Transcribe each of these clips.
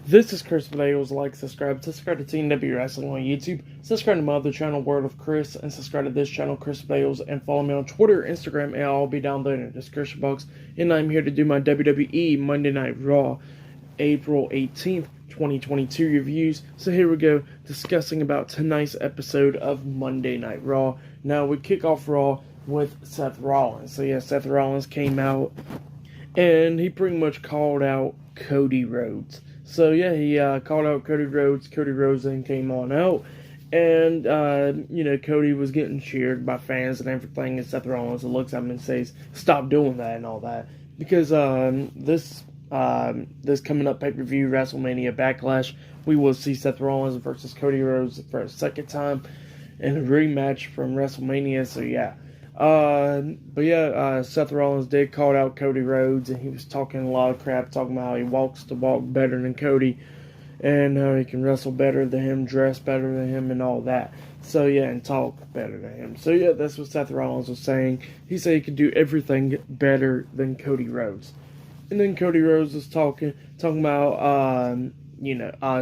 This is Chris Videos. Like, subscribe to TNW Wrestling on YouTube. Subscribe to my other channel, World of Chris, and subscribe to this channel, Chris Videos, and follow me on Twitter, Instagram, and I'll be down there in the description box. And I'm here to do my WWE Monday Night Raw, April 18th, 2022 reviews. So here we go, discussing about tonight's episode of Monday Night Raw. Now we kick off Raw with Seth Rollins. So yeah, Seth Rollins came out, and he pretty much called out Cody Rhodes. So yeah, he called out Cody Rhodes. Cody Rhodes then came on out, and Cody was getting cheered by fans and everything. And Seth Rollins looks at him and says, "Stop doing that and all that," because this coming up pay-per-view, WrestleMania Backlash, we will see Seth Rollins versus Cody Rhodes for a second time in a rematch from WrestleMania. So yeah. Seth Rollins did call out Cody Rhodes, and he was talking a lot of crap, talking about how he walks the walk better than Cody, and how he can wrestle better than him, dress better than him, and all that. So yeah, and talk better than him. So yeah, that's what Seth Rollins was saying. He said he could do everything better than Cody Rhodes. And then Cody Rhodes was talking about,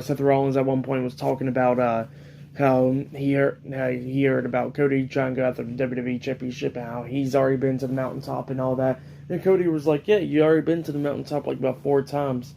Seth Rollins at one point was talking about, how he heard about Cody trying to go after the WWE Championship and how he's already been to the mountaintop and all that. And Cody was like, "Yeah, you already been to the mountaintop like about 4 times,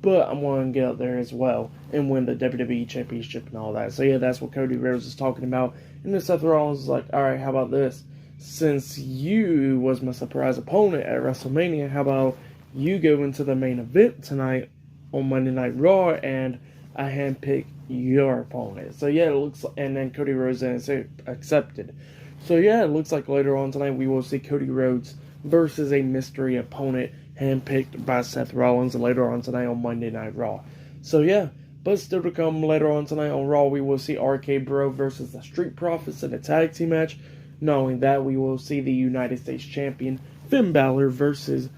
but I'm going to get up there as well and win the WWE Championship and all that." So yeah, that's what Cody Rhodes is talking about. And then Seth Rollins is like, "All right, how about this? Since you was my surprise opponent at WrestleMania, how about you go into the main event tonight on Monday Night Raw and I handpick your opponent." So yeah, it looks, and then Cody Rhodes accepted. So yeah, it looks like later on tonight we will see Cody Rhodes versus a mystery opponent handpicked by Seth Rollins later on tonight on Monday Night Raw. So yeah, but still to come later on tonight on Raw, we will see RK Bro versus the Street Profits in a tag team match. Not only that, we will see the United States Champion Finn Balor versus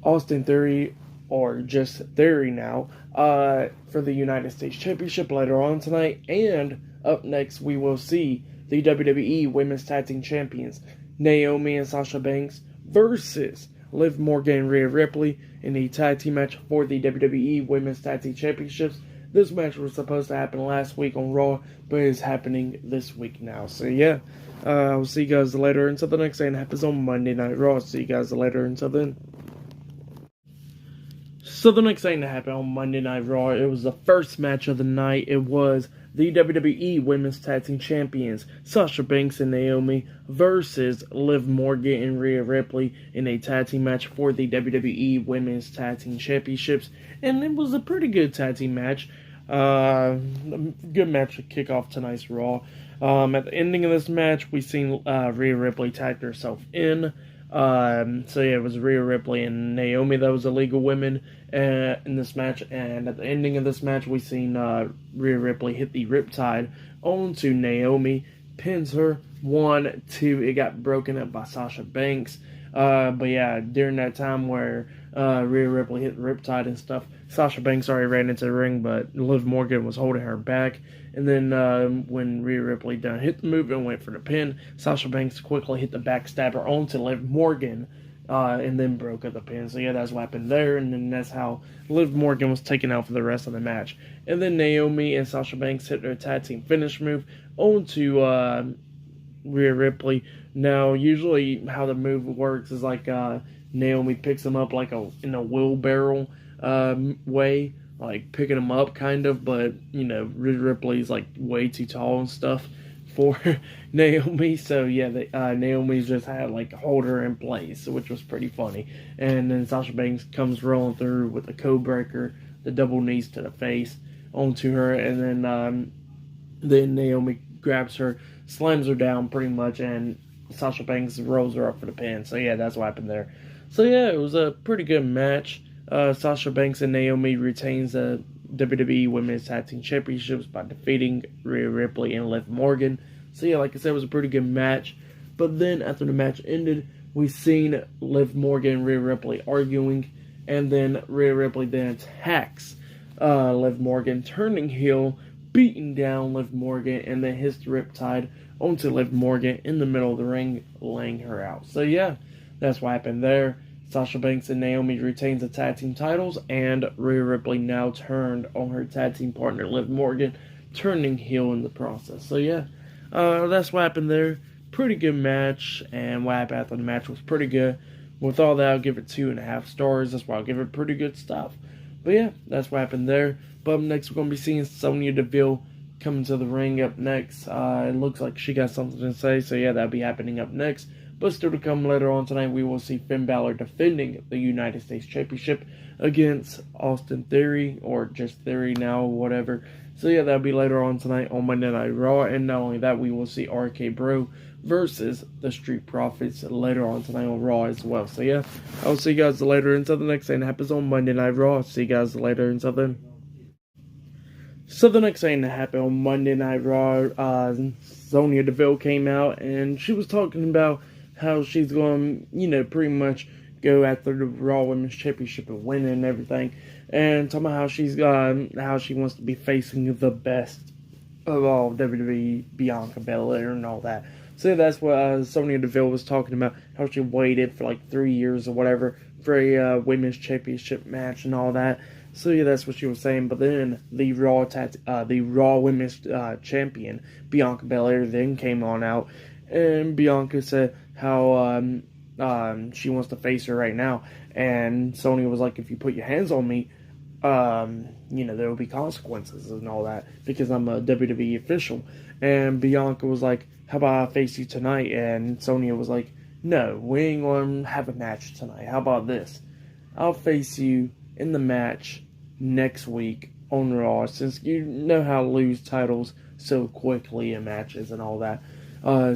Austin Theory, or just Theory now, for the United States Championship later on tonight. And up next, we will see the WWE Women's Tag Team Champions, Naomi and Sasha Banks, versus Liv Morgan and Rhea Ripley in a tag team match for the WWE Women's Tag Team Championships. This match was supposed to happen last week on Raw, but it's happening this week now. So yeah, I'll see you guys later. Until the next thing happens on Monday Night Raw. See you guys later. Until then. So the next thing that happened on Monday Night Raw, it was the first match of the night. It was the WWE Women's Tag Team Champions, Sasha Banks and Naomi, versus Liv Morgan and Rhea Ripley in a tag team match for the WWE Women's Tag Team Championships. And it was a pretty good tag team match. Good match to kick off tonight's Raw. At the ending of this match, we seen Rhea Ripley tag herself in. So yeah, it was Rhea Ripley and Naomi that was the legal women in this match, and at the ending of this match, we seen Rhea Ripley hit the Riptide onto Naomi, pins her 1-2. It got broken up by Sasha Banks, but yeah, during that time where Rhea Ripley hit the Riptide and stuff, Sasha Banks already ran into the ring, but Liv Morgan was holding her back. And then when Rhea Ripley done hit the move and went for the pin, Sasha Banks quickly hit the backstabber onto Liv Morgan and then broke up the pin. So yeah, that's what happened there. And then that's how Liv Morgan was taken out for the rest of the match. And then Naomi and Sasha Banks hit their tag team finish move onto Rhea Ripley. Now, usually how the move works is like Naomi picks them up like in a wheelbarrow way, like picking them up kind of, but Rhea Ripley's like way too tall and stuff for Naomi, so yeah, Naomi's just had like hold her in place, which was pretty funny. And then Sasha Banks comes rolling through with the code breaker, the double knees to the face onto her, and then Naomi grabs her, slams her down pretty much, and Sasha Banks rolls her up for the pin. So yeah, that's what happened there. So yeah, it was a pretty good match. Sasha Banks and Naomi retains the WWE Women's Tag Team Championships by defeating Rhea Ripley and Liv Morgan. So yeah, like I said, it was a pretty good match. But then after the match ended, we seen Liv Morgan and Rhea Ripley arguing, and then Rhea Ripley then attacks Liv Morgan, turning heel, beating down Liv Morgan, and then hits the Riptide onto Liv Morgan in the middle of the ring, laying her out. So yeah, that's what happened there. Sasha Banks and Naomi retains the tag team titles, and Rhea Ripley now turned on her tag team partner Liv Morgan, turning heel in the process. So yeah, that's what happened there. Pretty good match, and what happened after the match was pretty good. With all that, I'll give it 2.5 stars. That's why I'll give it pretty good stuff. But yeah, that's what happened there. But up next, we're going to be seeing Sonia Deville coming to the ring up next. It looks like she got something to say, so yeah, that'll be happening up next. But still to come later on tonight, we will see Finn Balor defending the United States Championship against Austin Theory, or just Theory now, whatever. So yeah, that'll be later on tonight on Monday Night Raw. And not only that, we will see RK Bro versus the Street Profits later on tonight on Raw as well. So yeah, I'll see you guys later until the next thing that happens on Monday Night Raw. See you guys later until then. So the next thing that happened on Monday Night Raw, Sonia Deville came out and she was talking about how she's going to, pretty much go after the Raw Women's Championship and win and everything. And talking about how she wants to be facing the best of all WWE, Bianca Belair and all that. So that's what Sonia Deville was talking about, how she waited for like 3 years or whatever for a Women's Championship match and all that. So yeah, that's what she was saying. But then the Raw Women's Champion, Bianca Belair, then came on out, and Bianca said how she wants to face her right now. And Sonya was like, if you put your hands on me, there will be consequences and all that, because I'm a WWE official. And Bianca was like, how about I face you tonight? And Sonya was like, no, we ain't going to have a match tonight. How about this? I'll face you in the match next week on Raw, since you know how to lose titles so quickly in matches and all that.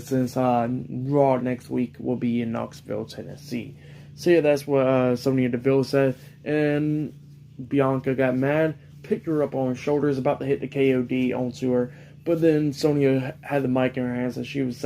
Since Raw next week will be in Knoxville, Tennessee. So yeah, that's what Sonya Deville said. And Bianca got mad, picked her up on her shoulders, about to hit the KOD onto her. But then Sonya had the mic in her hands and she was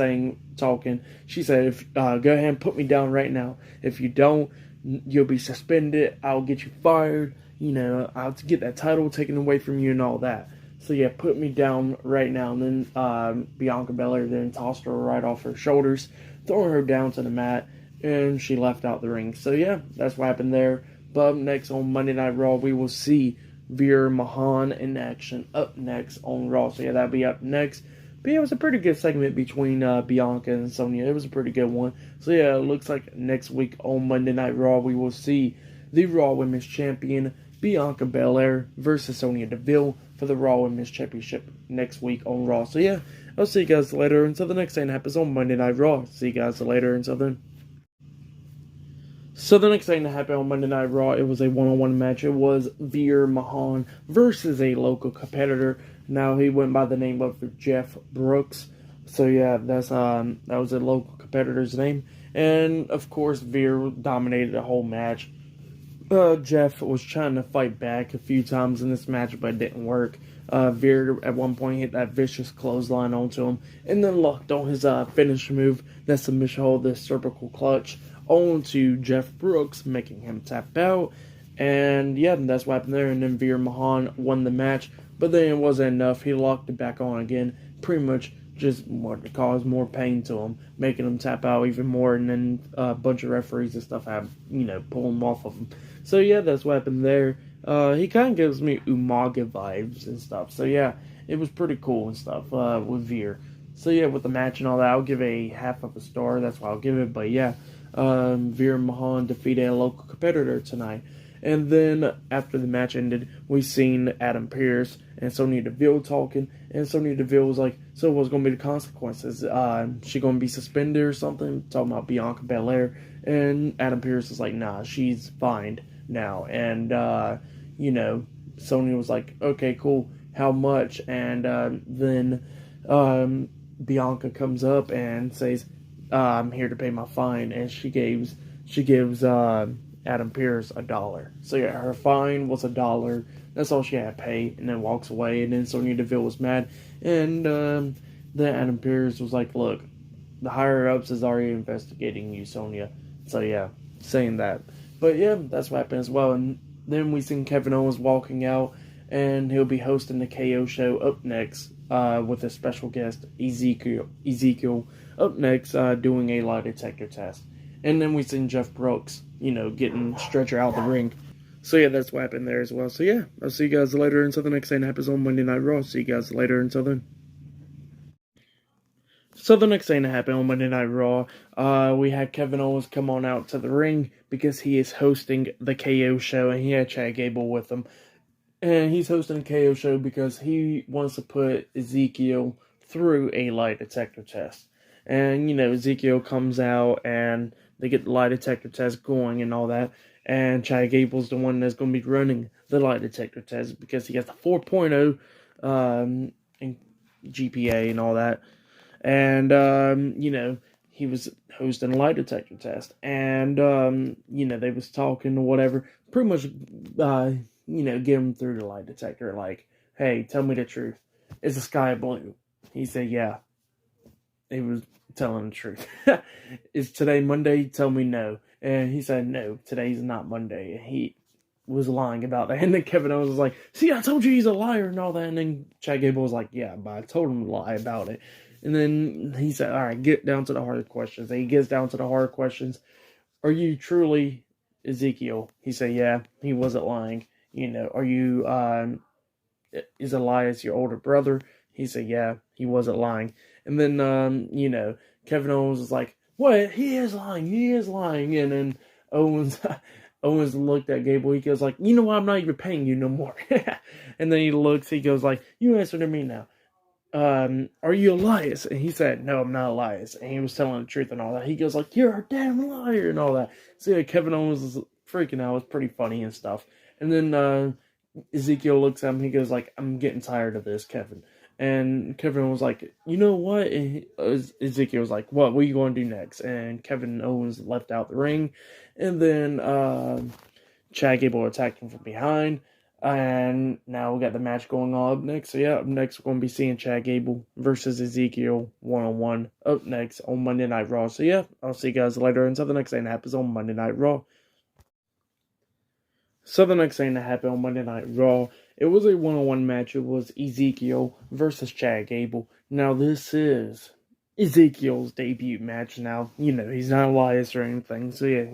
talking. She said, "If go ahead and put me down right now. If you don't, you'll be suspended. I'll get you fired. I'll get that title taken away from you and all that. So yeah, put me down right now." And then Bianca Belair then tossed her right off her shoulders, throwing her down to the mat, and she left out the ring. So yeah, that's what happened there. But up next on Monday Night Raw, we will see Veer Mahan in action up next on Raw. So yeah, that'll be up next. But yeah, it was a pretty good segment between Bianca and Sonya. It was a pretty good one. So yeah, it looks like next week on Monday Night Raw, we will see the Raw Women's Champion, Bianca Belair, versus Sonya Deville for the Raw Women's Championship next week on Raw. So yeah, I'll see you guys later until the next thing happens on Monday Night Raw. See you guys later until then. So the next thing that happened on Monday Night Raw, it was a one-on-one match. It was Veer Mahan versus a local competitor. Now he went by the name of Jeff Brooks. So yeah, that was a local competitor's name. And of course, Veer dominated the whole match. Jeff was trying to fight back a few times in this match, but it didn't work. Veer at one point hit that vicious clothesline onto him, and then locked on his finisher move, that submission hold, the cervical clutch, onto Jeff Brooks, making him tap out. And yeah, that's what happened there. And then Veer Mahan won the match, but then it wasn't enough. He locked it back on again, pretty much just caused more pain to him, making him tap out even more. And then a bunch of referees and stuff had pull him off of him. So yeah, that's what happened there. He kind of gives me Umaga vibes and stuff. So yeah, it was pretty cool and stuff with Veer. So yeah, with the match and all that, I'll give a half of a star. That's what I'll give it. But yeah, Veer Mahan defeated a local competitor tonight. And then after the match ended, we seen Adam Pearce and Sonya Deville talking. And Sonya Deville was like, so what's going to be the consequences? She going to be suspended or something? Talking about Bianca Belair. And Adam Pearce is like, nah, she's fined now. And, Sonya was like, okay, cool. How much? And then Bianca comes up and says, I'm here to pay my fine. And she gives Adam Pearce $1. So yeah, her fine was $1. That's all she had to pay, and then walks away. And then Sonya Deville was mad, and then Adam Pearce was like, "Look, the higher ups is already investigating you, Sonya." So yeah, saying that. But yeah, that's what happened as well. And then we seen Kevin Owens walking out, and he'll be hosting the KO show up next with a special guest, Ezekiel up next, doing a lie detector test. And then we seen Jeff Brooks, getting stretcher out the ring. So yeah, that's what happened there as well. So yeah, I'll see you guys later until the next thing happens on Monday Night Raw. See you guys later until then. So the next thing that happened on Monday Night Raw, we had Kevin Owens come on out to the ring because he is hosting the KO show, and he had Chad Gable with him. And he's hosting a KO show because he wants to put Ezekiel through a lie detector test. And, Ezekiel comes out and they get the lie detector test going and all that. And Chad Gable's the one that's going to be running the lie detector test because he has the 4.0 in GPA and all that. And, he was hosting a lie detector test. And, they was talking or whatever. Pretty much, get him through the lie detector. Like, hey, tell me the truth. Is the sky blue? He said, yeah. He was telling the truth. Is today Monday? Tell me no. And he said, no, today's not Monday. And he was lying about that. And then Kevin Owens was like, see, I told you he's a liar and all that. And then Chad Gable was like, yeah, but I told him to lie about it. And then he said, all right, get down to the hard questions. And he gets down to the hard questions. Are you truly Ezekiel? He said, yeah, he wasn't lying. Are you, is Elias your older brother? He said, yeah, he wasn't lying. And then, Kevin Owens was like, what? He is lying. And then Owens looked at Gable. He goes like, you know what? I'm not even paying you no more. And then he goes like, you answer to me now. Are you Elias? And he said, no, I'm not Elias. And he was telling the truth and all that. He goes like, you're a damn liar and all that. So yeah, Kevin Owens was freaking out. It was pretty funny and stuff. And then Ezekiel looks at him. He goes like, I'm getting tired of this, Kevin. And Kevin was like, you know what? And Ezekiel was like, what are you going to do next? And Kevin Owens left out the ring. And then Chad Gable attacked him from behind. And now we got the match going on up next. So yeah, up next we're going to be seeing Chad Gable versus Ezekiel 1-on-1 up next on Monday Night Raw. So yeah, I'll see you guys later until the next thing that happens on Monday Night Raw. So the next thing that happened on Monday Night Raw, it was a 1-on-1 match. It was Ezekiel versus Chad Gable. Now this is Ezekiel's debut match. Now, he's not Elias or anything. So yeah,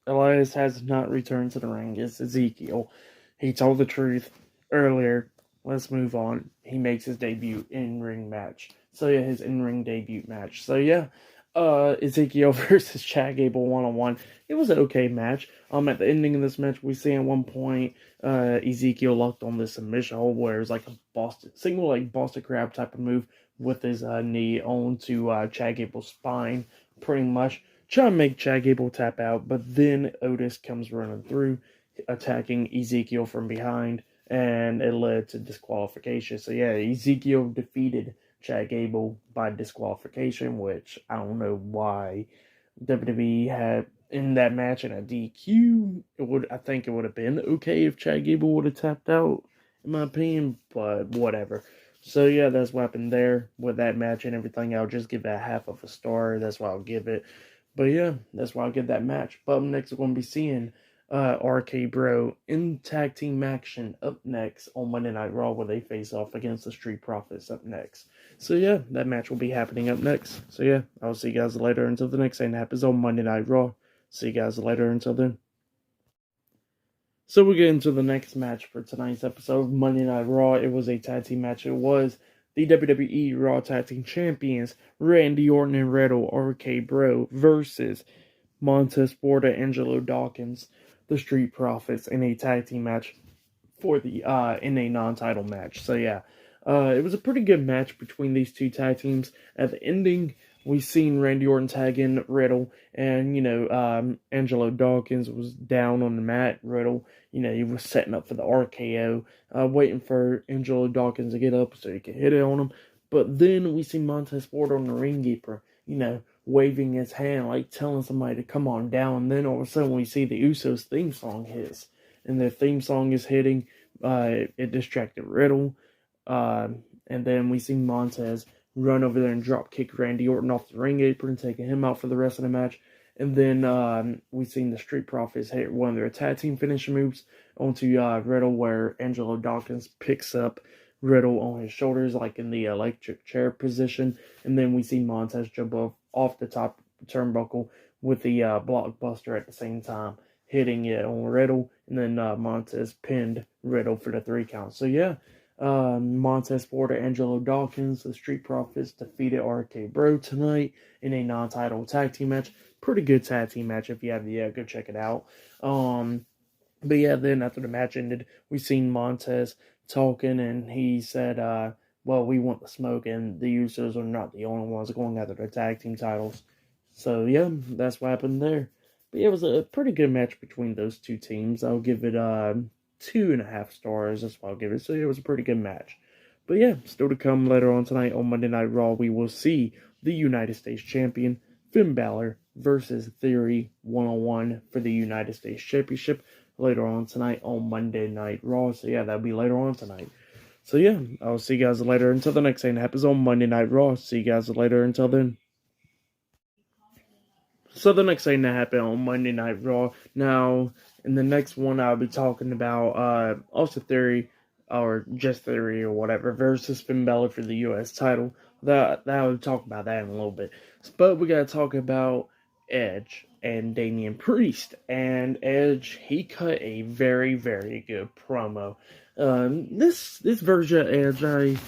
Elias has not returned to the ring. It's Ezekiel. He told the truth earlier. Let's move on. He makes his debut in-ring match. So yeah, his in-ring debut match. So yeah, Ezekiel versus Chad Gable 1-on-1. It was an okay match. At the ending of this match, we see at one point Ezekiel locked on this submission hold where it was like a Boston Crab type of move with his knee onto Chad Gable's spine, pretty much trying to make Chad Gable tap out. But then Otis comes running through, attacking Ezekiel from behind, and it led to disqualification. So yeah, Ezekiel defeated Chad Gable by disqualification, which I don't know why WWE had in that match in a DQ. I think it would have been okay if Chad Gable would have tapped out, in my opinion, but whatever. So yeah, that's what happened there with that match and everything. I'll just give that half of a star. That's why I'll give it. But yeah, that's why I'll give that match. But up next, we're going to be seeing RK Bro in tag team action up next on Monday Night Raw, where they face off against the Street Profits up next. So yeah, that match will be happening up next. So yeah, I'll see you guys later until the next thing happens on Monday Night Raw. See you guys later until then. So we get into the next match for tonight's episode of Monday Night Raw. It was a tag team match. It was the WWE Raw Tag Team Champions Randy Orton and Riddle, RK Bro, versus Montez Ford and Angelo Dawkins, the Street Profits, in a tag team match for the in a non-title match. So yeah, it was a pretty good match between these two tag teams. At the ending, we seen Randy Orton tag in Riddle, and Angelo Dawkins was down on the mat. Riddle, he was setting up for the RKO, waiting for Angelo Dawkins to get up so he could hit it on him. But then we see Montez Ford on the ring apron, waving his hand, like telling somebody to come on down. And then all of a sudden we see the Usos theme song hits. And the theme song is hitting. It distracted Riddle. And then we see Montez run over there and drop kick Randy Orton off the ring apron, taking him out for the rest of the match. And then we seen the Street Profits hit one of their tag team finishing moves onto Riddle, where Angelo Dawkins picks up Riddle on his shoulders, like in the electric chair position. And then we see Montez jump off the top turnbuckle with the blockbuster at the same time, hitting it on Riddle, and then Montez pinned Riddle for the 3 count. So yeah, Montez Ford and Angelo Dawkins, the Street Profits, defeated RK Bro tonight in a non-title tag team match. Pretty good tag team match. If you have the go check it out. But yeah, then after the match ended, we seen Montez talking, and he said, well, we want the smoke, and the Usos are not the only ones going after the tag team titles. So yeah, that's what happened there. But yeah, it was a pretty good match between those two teams. I'll give it 2.5 stars. That's what I'll give it. So yeah, it was a pretty good match. But yeah, still to come later on tonight on Monday Night Raw, we will see the United States Champion, Finn Balor, versus Theory 1-on-1 for the United States Championship later on tonight on Monday Night Raw. So yeah, that'll be later on tonight. So yeah, I'll see you guys later. Until the next thing happens on Monday Night Raw. See you guys later. Until then. So the next thing that happened on Monday Night Raw. Now, in the next one, I'll be talking about also Theory, or just Theory or whatever, versus Finn Balor for the U.S. title. I'll talk about that in a little bit. But we gotta talk about Edge and Damian Priest. And Edge, he cut a very, very good promo. This version of Edge,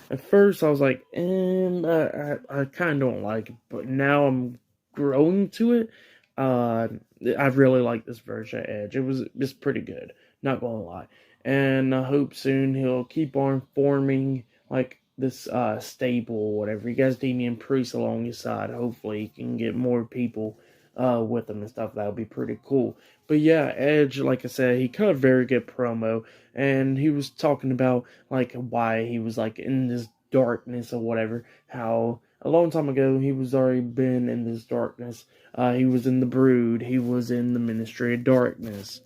at first I was like, I kind of don't like it, but now I'm growing to it. I really like this version of Edge. It was just pretty good, not gonna lie. And I hope soon he'll keep on forming like this stable or whatever. He got Damian Priest along his side. Hopefully he can get more people with him and stuff. That would be pretty cool. But yeah, Edge, like I said, he cut a very good promo, and he was talking about like why he was like in this darkness or whatever. How a long time ago he was already been in this darkness. He was in the Brood. He was in the Ministry of Darkness.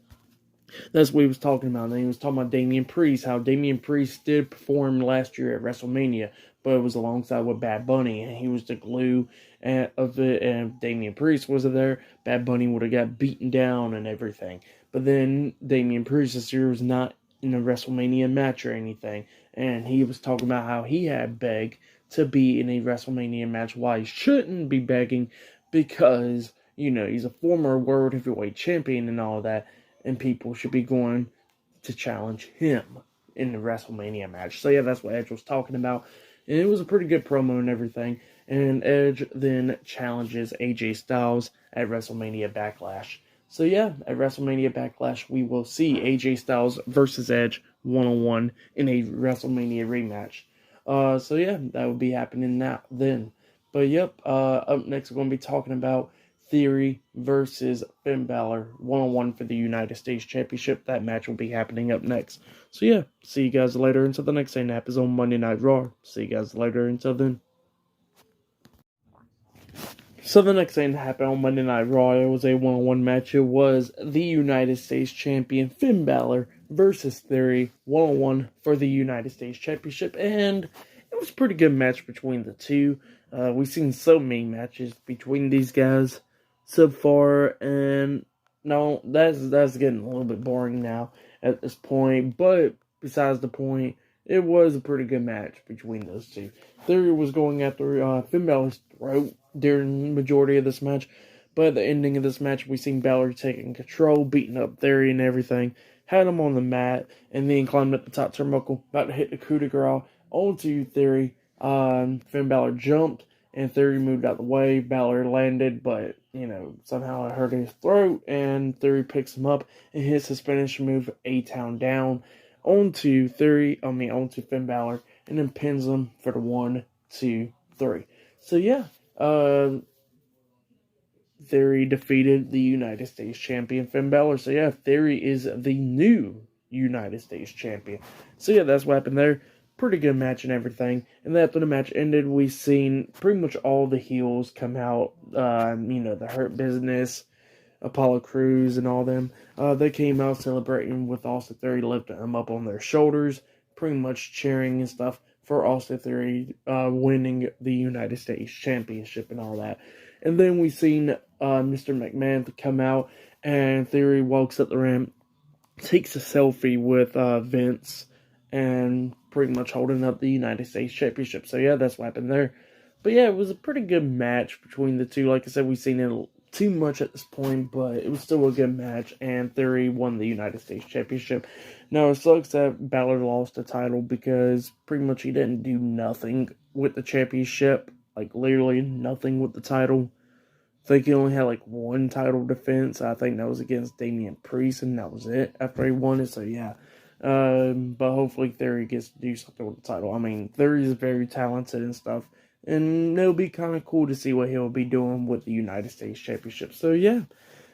That's what he was talking about. And he was talking about Damian Priest, how Damian Priest did perform last year at WrestleMania, but it was alongside with Bad Bunny, and he was the glue of it, and if Damian Priest wasn't there, Bad Bunny would have got beaten down and everything. But then Damian Priest this year was not in a WrestleMania match or anything, and he was talking about how he had begged to be in a WrestleMania match, why he shouldn't be begging, because, he's a former World Heavyweight Champion and all that, and people should be going to challenge him in the WrestleMania match. So yeah, that's what Edge was talking about. And it was a pretty good promo and everything. And Edge then challenges AJ Styles at WrestleMania Backlash. So yeah, at WrestleMania Backlash, we will see AJ Styles versus Edge 1-on-1 in a WrestleMania rematch. So yeah, that will be happening then. But yep, up next we're going to be talking about Theory versus Finn Balor 1-on-1 for the United States Championship. That match will be happening up next. So yeah, see you guys later. Until the next thing that happens on Monday Night Raw. See you guys later. Until then. So the next thing that happened on Monday Night Raw, it was a 1-on-1 match. It was the United States Champion Finn Balor versus Theory 1-on-1 for the United States Championship, and it was a pretty good match between the two. We've seen so many matches between these guys so far, and no, that's getting a little bit boring now at this point. But besides the point, it was a pretty good match between those two. Theory was going after Finn Balor's throat during the majority of this match, but at the ending of this match, we seen Balor taking control, beating up Theory and everything, had him on the mat, and then climbed up the top turnbuckle, about to hit the coup de grace onto Theory. Finn Balor jumped, and Theory moved out the way. Balor landed, but, somehow it hurt his throat, and Theory picks him up and hits his finishing move, A-Town Down, onto Finn Balor, and then pins him for the 1, 2, 3. So yeah, Theory defeated the United States Champion Finn Balor. So yeah, Theory is the new United States Champion. So yeah, that's what happened there. Pretty good match and everything. And then after the match ended, we seen pretty much all the heels come out. The Hurt Business, Apollo Crews, and all them. They came out celebrating with Austin Theory, lifting them up on their shoulders, pretty much cheering and stuff for Austin Theory winning the United States Championship and all that. And then we seen Mr. McMahon come out, and Theory walks up the ramp, takes a selfie with Vince, and pretty much holding up the United States Championship. So yeah, that's what happened there. But yeah, it was a pretty good match between the two. Like I said, we've seen it too much at this point, but it was still a good match, and Theory won the United States Championship. Now, it sucks that Balor lost the title because pretty much he didn't do nothing with the championship, like literally nothing with the title. I think he only had like one title defense. I think that was against Damian Priest, and that was it after he won it. So yeah, but hopefully Theory gets to do something with the title. I mean, Theory is very talented and stuff, and it'll be kind of cool to see what he'll be doing with the United States Championship. So yeah,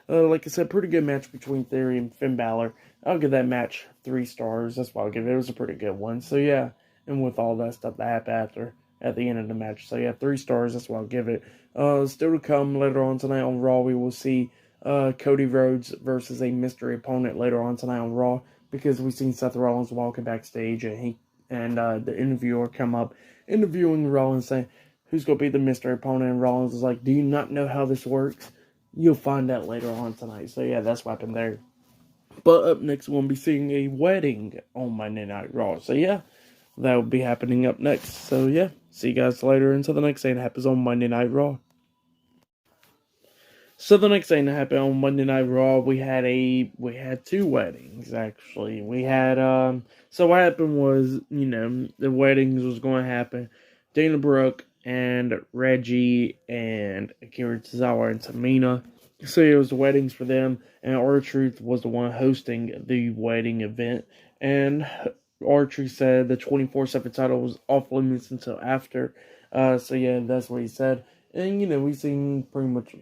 like I said, pretty good match between Theory and Finn Balor. I'll give that match 3 stars. That's what I'll give it. It was a pretty good one. So yeah, and with all that stuff that happened at the end of the match. So yeah, 3 stars. That's what I'll give it. Still to come later on tonight on Raw, we will see Cody Rhodes versus a mystery opponent later on tonight on Raw, because we've seen Seth Rollins walking backstage, and the interviewer come up interviewing Rollins, saying who's going to be the mystery opponent, and Rollins is like, do you not know how this works? You'll find out later on tonight. So yeah, that's what happened there. But up next, we'll be seeing a wedding on Monday Night Raw. So yeah, that will be happening up next. So yeah, see you guys later until the next thing that happens on Monday Night Raw. So the next thing that happened on Monday Night Raw, we had 2 weddings actually. We had so what happened was, the weddings was going to happen. Dana Brooke and Reggie and Akira Tozawa and Tamina. So it was the weddings for them, and R-Truth was the one hosting the wedding event. And R-Truth said the 24/7 title was off limits until after. So yeah, that's what he said. And we seen pretty much.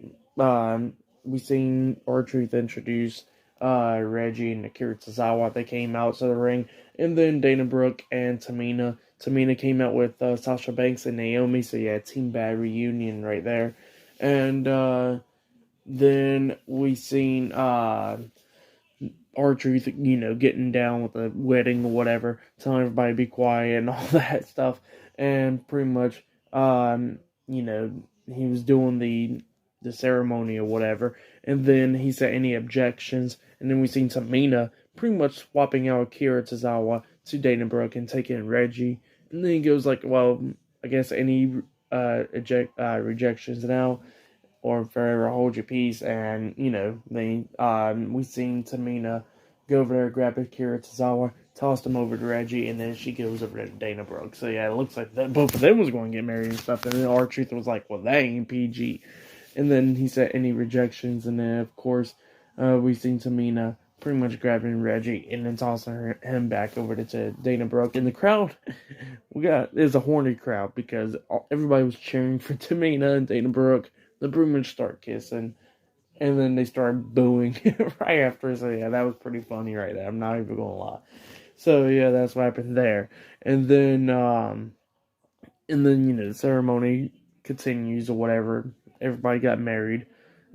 We seen R-Truth introduce Reggie and Akira Tozawa. They came out to the ring, and then Dana Brooke and Tamina. Tamina came out with Sasha Banks and Naomi. So yeah, Team Bad reunion right there. And then we seen R-Truth, getting down with the wedding or whatever, telling everybody to be quiet and all that stuff. And pretty much, he was doing the ceremony or whatever. And then he said any objections. And then we seen Tamina pretty much swapping out Akira Tozawa to Dana Brooke and taking Reggie. And then he goes like, well, I guess any rejections now, or forever hold your peace. And we seen Tamina go over there, grab Akira Tozawa, tossed him over to Reggie, and then she goes over to Dana Brooke. So yeah, it looks like both of them was going to get married and stuff. And then R-Truth was like, well, that ain't PG. And then he said any rejections, and then of course we seen Tamina pretty much grabbing Reggie and then tossing him back over to Dana Brooke. And the crowd, there's a horny crowd because everybody was cheering for Tamina and Dana Brooke. The pretty much start kissing, and then they started booing right after. So yeah, that was pretty funny right there. I'm not even gonna lie. So yeah, that's what happened there. And then the ceremony continues or whatever. Everybody got married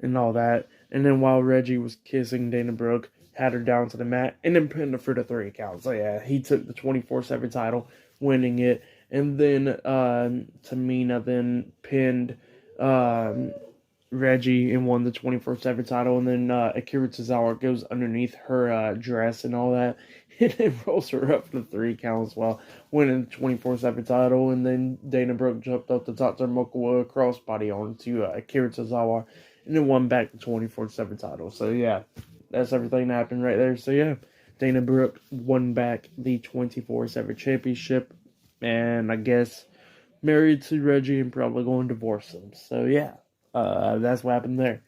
and all that. And then while Reggie was kissing Dana Brooke, had her down to the mat and then pinned her for the 3 count. So yeah, he took the 24/7 title, winning it. And then Tamina then pinned Reggie and won the 24/7 title. And then Akira Tozawa goes underneath her dress and all that, and then rolls her up for the 3 count as well, winning the 24/7 title. And then Dana Brooke jumped up the top turnbuckle crossbody onto Akira Tozawa, and then won back the 24/7 title. So yeah, that's everything that happened right there. So yeah, Dana Brooke won back the 24/7 championship, and I guess married to Reggie and probably going to divorce him. So yeah, that's what happened there.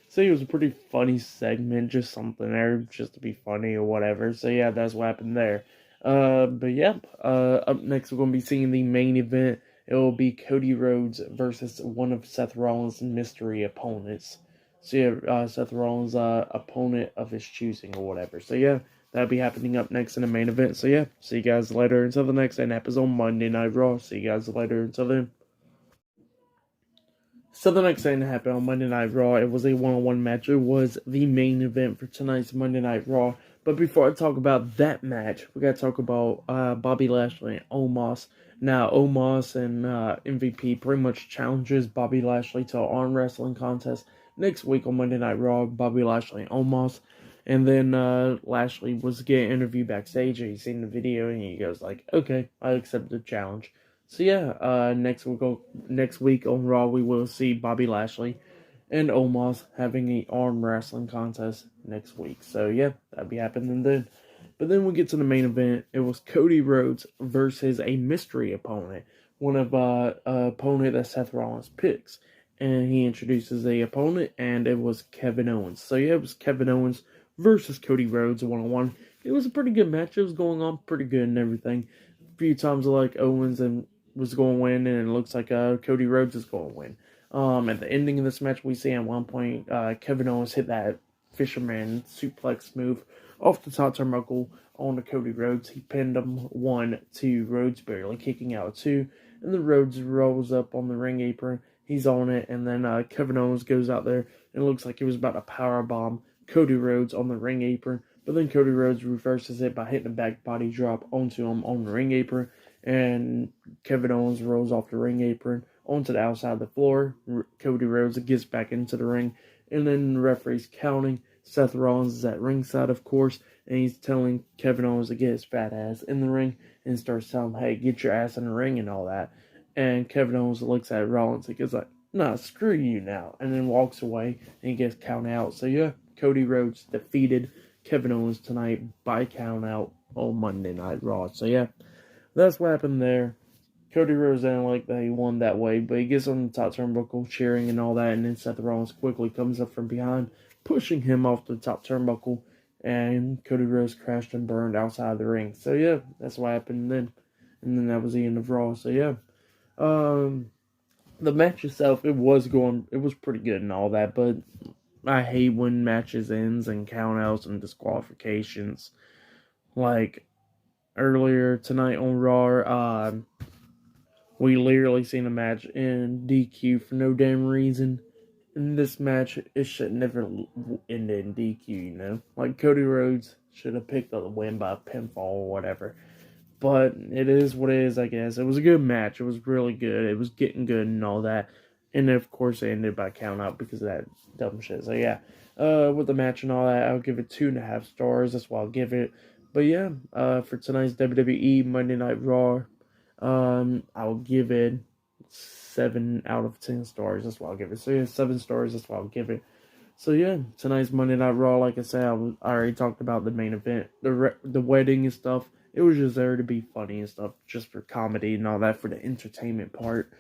So it was a pretty funny segment, just something there, just to be funny or whatever. So yeah, that's what happened there. But yep, up next we're going to be seeing the main event. It will be Cody Rhodes versus one of Seth Rollins' mystery opponents. So yeah, Seth Rollins' opponent of his choosing or whatever. So yeah, that'll be happening up next in the main event. So yeah, see you guys later until the next and happens on Monday Night Raw. See you guys later until then. So the next thing that happened on Monday Night Raw, it was a one-on-one match. It was the main event for tonight's Monday Night Raw. But before I talk about that match, we got to talk about Bobby Lashley and Omos. Now, Omos and MVP pretty much challenges Bobby Lashley to an arm wrestling contest next week on Monday Night Raw. Bobby Lashley and Omos. And then Lashley was getting interviewed backstage, and he seen the video, and he goes like, okay, I accept the challenge. So yeah, next week on Raw, we will see Bobby Lashley and Omos having a arm wrestling contest next week. So yeah, that'll be happening then. But then we get to the main event. It was Cody Rhodes versus a mystery opponent, one of opponent that Seth Rollins picks, and he introduces the opponent, and it was Kevin Owens. So yeah, it was Kevin Owens versus Cody Rhodes 1-on-1. It was a pretty good match. It was going on pretty good and everything. A few times like Owens was going to win, and it looks like Cody Rhodes is going to win. At the ending of this match, we see at one point Kevin Owens hit that fisherman suplex move off the top turnbuckle onto Cody Rhodes. He pinned him 1-2, Rhodes barely kicking out 2, and then Rhodes rolls up on the ring apron. He's on it, and then Kevin Owens goes out there, and it looks like he was about to powerbomb Cody Rhodes on the ring apron, but then Cody Rhodes reverses it by hitting a back body drop onto him on the ring apron, and Kevin Owens rolls off the ring apron onto the outside of the floor. Cody Rhodes gets back into the ring, and then the referee's counting. Seth Rollins is at ringside, of course, and he's telling Kevin Owens to get his fat ass in the ring and starts telling him, hey, get your ass in the ring and all that. And Kevin Owens looks at Rollins and goes like, nah, screw you now, and then walks away and he gets counted out. So yeah, Cody Rhodes defeated Kevin Owens tonight by count out on Monday Night Raw. So yeah, that's what happened there. Cody Rhodes didn't like that he won that way, but he gets on the top turnbuckle cheering and all that, and then Seth Rollins quickly comes up from behind, pushing him off the top turnbuckle, and Cody Rhodes crashed and burned outside the ring. So yeah, that's what happened then. And then that was the end of Raw. So yeah. The match itself, it was pretty good and all that, but I hate when matches ends and countouts and disqualifications. Like earlier tonight on Raw, we literally seen a match in DQ for no damn reason. In this match, it should never end in DQ, you know? Like, Cody Rhodes should have picked up the win by pinfall or whatever. But it is what it is, I guess. It was a good match. It was really good. It was getting good and all that. And of course, it ended by count out because of that dumb shit. So yeah, with the match and all that, I'll give it 2.5 stars. That's what I'll give it. But yeah, for tonight's WWE Monday Night Raw, I'll give it 7 out of 10 stars. That's what I'll give it. So yeah, 7 stars. That's what I'll give it. So yeah, tonight's Monday Night Raw. Like I said, I already talked about the main event, the wedding and stuff. It was just there to be funny and stuff, just for comedy and all that, for the entertainment part.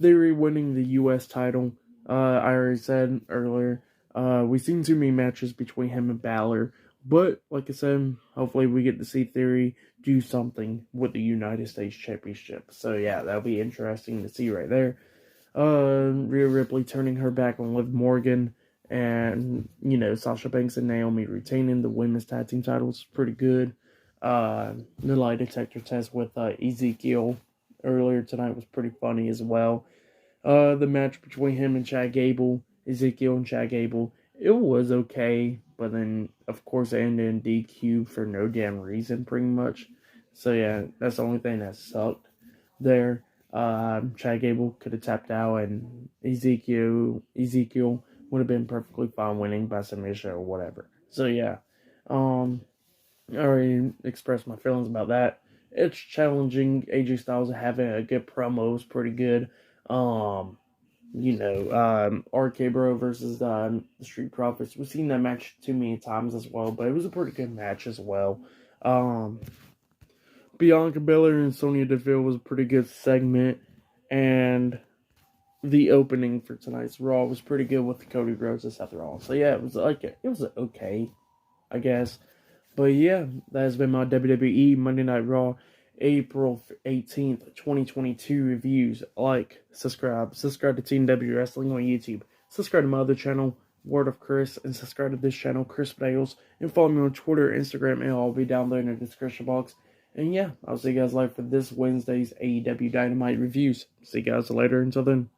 Theory winning the U.S. title. I already said earlier, we've seen too many matches between him and Balor. But, like I said, hopefully we get to see Theory do something with the United States Championship. So, yeah, that'll be interesting to see right there. Rhea Ripley turning her back on Liv Morgan. And, you know, Sasha Banks and Naomi retaining the women's tag team titles. Pretty good. The lie detector test with Ezekiel earlier tonight was pretty funny as well. The match between him and Chad Gable, Ezekiel and Chad Gable, it was okay, but then, of course, it ended in DQ for no damn reason, pretty much. So, yeah, that's the only thing that sucked there. Chad Gable could have tapped out, and Ezekiel would have been perfectly fine winning by submission or whatever. So, yeah, I already expressed my feelings about that. It's challenging. AJ Styles having a good promo was pretty good. RK Bro versus the Street Profits. We've seen that match too many times as well, but it was a pretty good match as well. Bianca Belair and Sonia Deville was a pretty good segment, and the opening for tonight's Raw was pretty good with Cody Rhodes and Seth Rollins. So yeah, it was okay, I guess. But yeah, that has been my WWE Monday Night Raw April 18th, 2022 reviews. Like, subscribe to Team W Wrestling on YouTube. Subscribe to my other channel, Word of Chris, and subscribe to this channel, Chris Bales, and follow me on Twitter, Instagram, and I'll be down there in the description box. And yeah, I'll see you guys later for this Wednesday's AEW Dynamite reviews. See you guys later. Until then.